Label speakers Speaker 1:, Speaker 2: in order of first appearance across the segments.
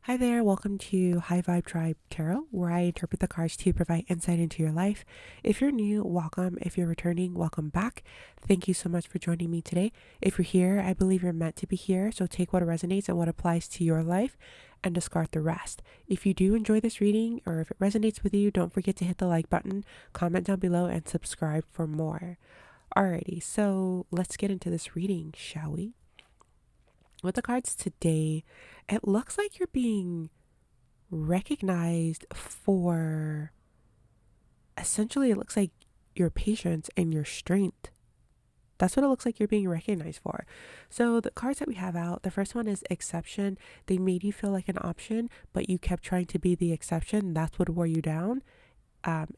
Speaker 1: Hi there, welcome to High Vibe Tribe Tarot, where I interpret the cards to provide insight into your life. If you're new, welcome. If you're returning, welcome back. Thank you so much for joining me today. If you're here, I believe you're meant to be here, so take what resonates and what applies to your life and discard the rest. If you do enjoy this reading or if it resonates with you, don't forget to hit the like button, comment down below, and subscribe for more. Alrighty, so let's get into this reading, shall we? With the cards today, it looks like you're being recognized for essentially, it looks like your patience and your strength. That's what it looks like you're being recognized for. So, the cards that we have out, the first one is exception. They made you feel like an option, but you kept trying to be the exception. That's what wore you down.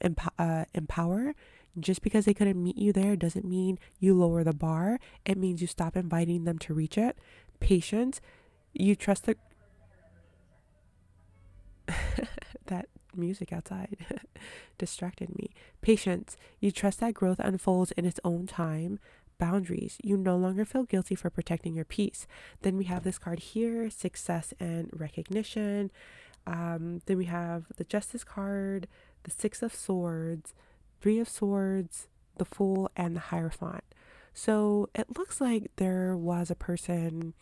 Speaker 1: Empower. Just because they couldn't meet you there doesn't mean you lower the bar. It means you stop inviting them to reach it. Patience. You trust the that music outside distracted me. Patience. You trust that growth unfolds in its own time. Boundaries. You no longer feel guilty for protecting your peace. Then we have this card here, success and recognition. Then we have the Justice card, the Six of Swords, Three of Swords, the Fool, and the Hierophant. So it looks like there was a person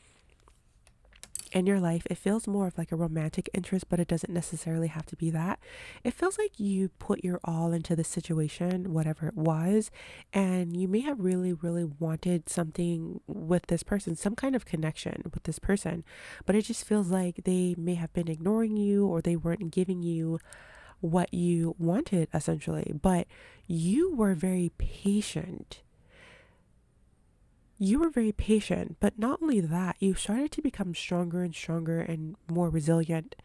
Speaker 1: in your life. It feels more of like a romantic interest, but it doesn't necessarily have to be that. It feels like you put your all into the situation, whatever it was, and you may have really, really wanted something with this person, some kind of connection with this person, but it just feels like they may have been ignoring you or they weren't giving you what you wanted, essentially. But you were very patient. You were very patient, but not only that, you started to become stronger and stronger and more resilient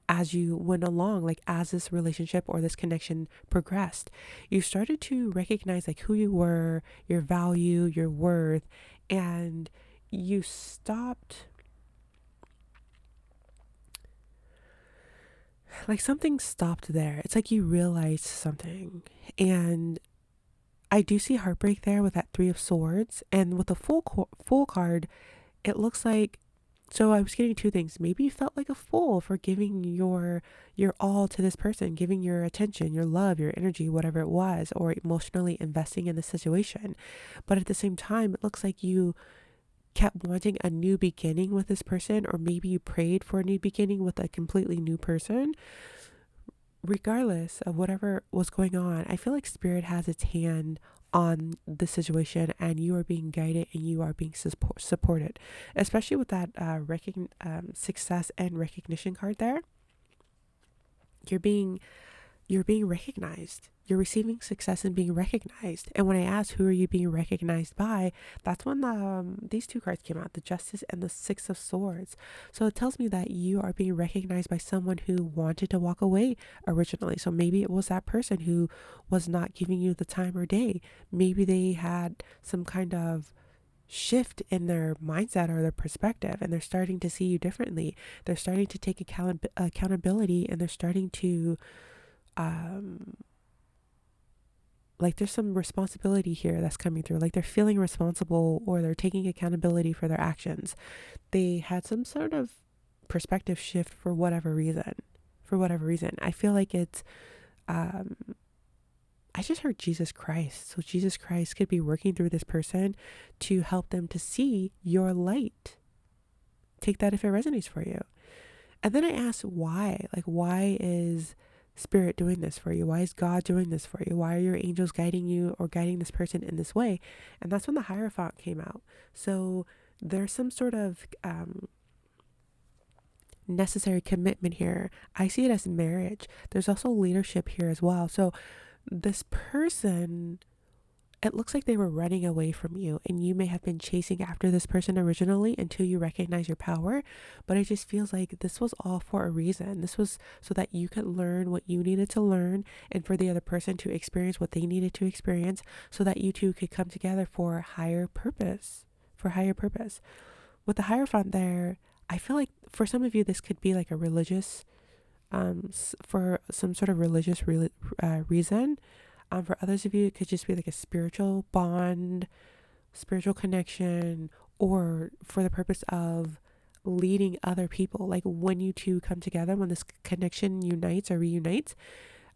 Speaker 1: as you went along, like as this relationship or this connection progressed. You started to recognize like who you were, your value, your worth, and you stopped, like something stopped there. It's like you realized something. And I do see heartbreak there with that Three of Swords, and with the full card, it looks like, so I was getting two things. Maybe you felt like a fool for giving your all to this person, giving your attention, your love, your energy, whatever it was, or emotionally investing in the situation. But at the same time, it looks like you kept wanting a new beginning with this person, or maybe you prayed for a new beginning with a completely new person. Regardless of whatever was going on, I feel like spirit has its hand on the situation, and you are being guided and you are being supported, especially with that success and recognition card there. You're being recognized. You're receiving success and being recognized. And when I asked who are you being recognized by, that's when these two cards came out, the Justice and the Six of Swords. So it tells me that you are being recognized by someone who wanted to walk away originally. So maybe it was that person who was not giving you the time or day. Maybe they had some kind of shift in their mindset or their perspective, and they're starting to see you differently. They're starting to take accountability, and they're starting to um like there's some responsibility here that's coming through, like they're feeling responsible or they're taking accountability for their actions. They had some sort of perspective shift for whatever reason. I feel like it's um I just heard Jesus Christ. So Jesus Christ could be working through this person to help them to see your light. Take that if it resonates for you. And then I asked why. Like, why is Spirit doing this for you? Why is God doing this for you? Why are your angels guiding you or guiding this person in this way? And that's when the Hierophant came out. So there's some sort of necessary commitment here. I see it as marriage. There's also leadership here as well. So this person, it looks like they were running away from you, and you may have been chasing after this person originally until you recognize your power. But it just feels like this was all for a reason. This was so that you could learn what you needed to learn, and for the other person to experience what they needed to experience, so that you two could come together for higher purpose. For higher purpose. With the Hierophant there, I feel like for some of you, this could be like a religious, for some sort of religious reason. For others of you, it could just be like a spiritual bond, spiritual connection, or for the purpose of leading other people. Like when you two come together, when this connection unites or reunites,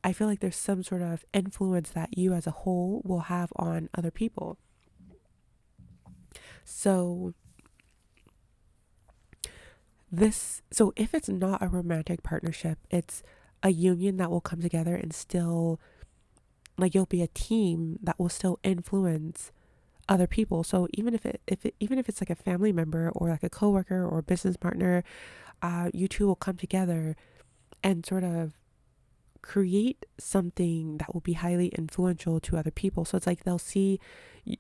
Speaker 1: I feel like there's some sort of influence that you as a whole will have on other people. So if it's not a romantic partnership, it's a union that will come together and still, like, you'll be a team that will still influence other people. So even if it's like a family member or like a coworker or a business partner, you two will come together and sort of create something that will be highly influential to other people. So it's like they'll see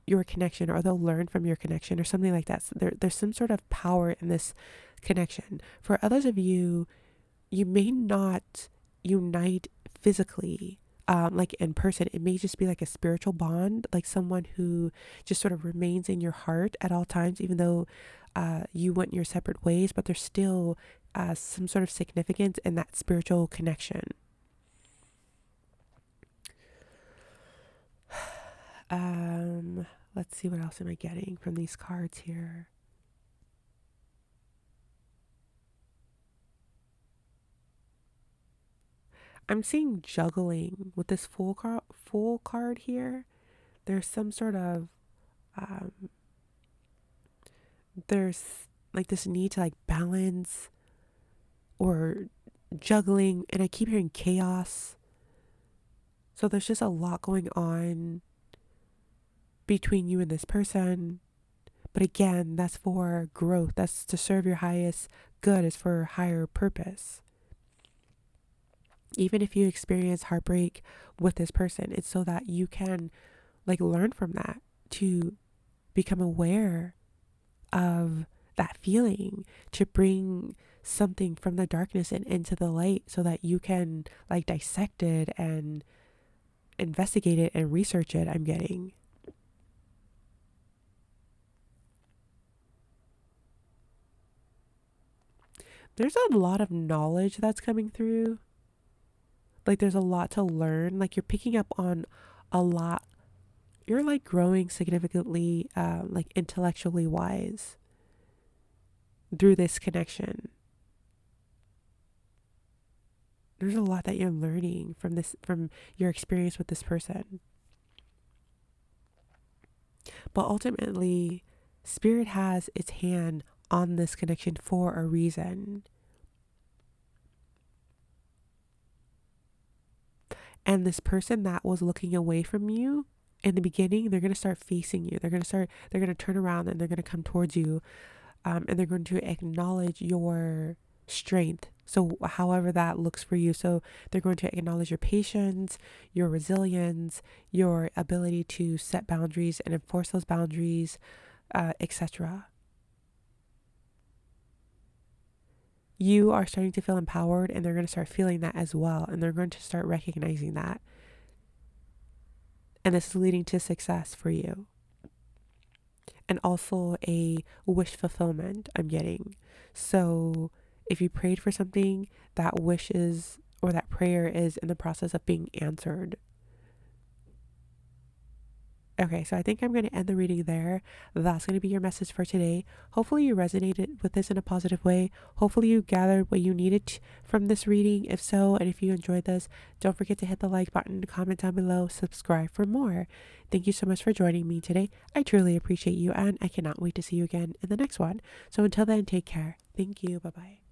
Speaker 1: your connection, or they'll learn from your connection, or something like that. So there's some sort of power in this connection. For others of you, you may not unite physically, like in person. It may just be like a spiritual bond, like someone who just sort of remains in your heart at all times, even though you went your separate ways, but there's still some sort of significance in that spiritual connection. Let's see, what else am I getting from these cards here? I'm seeing juggling with this full card here. There's some sort of um there's like this need to like balance or juggling, and I keep hearing chaos. So there's just a lot going on between you and this person. But again, that's for growth. That's to serve your highest good, is for higher purpose. Even if you experience heartbreak with this person, it's so that you can like learn from that, to become aware of that feeling, to bring something from the darkness and into the light, so that you can like dissect it and investigate it and research it. I'm getting. There's a lot of knowledge that's coming through. Like there's a lot to learn. Like you're picking up on a lot. You're like growing significantly, like intellectually wise through this connection. There's a lot that you're learning from your experience with this person. But ultimately, spirit has its hand on this connection for a reason. And this person that was looking away from you in the beginning, they're going to start facing you. They're going to turn around and they're going to come towards you. And they're going to acknowledge your strength. So however that looks for you. So they're going to acknowledge your patience, your resilience, your ability to set boundaries and enforce those boundaries, etc. You are starting to feel empowered, and they're going to start feeling that as well. And they're going to start recognizing that. And this is leading to success for you. And also a wish fulfillment I'm getting. So if you prayed for something, that wish is, or that prayer is in the process of being answered. Okay, so I think I'm going to end the reading there. That's going to be your message for today. Hopefully you resonated with this in a positive way. Hopefully you gathered what you needed from this reading. If so, and if you enjoyed this, don't forget to hit the like button, comment down below, subscribe for more. Thank you so much for joining me today. I truly appreciate you, and I cannot wait to see you again in the next one. So until then, take care. Thank you. Bye-bye.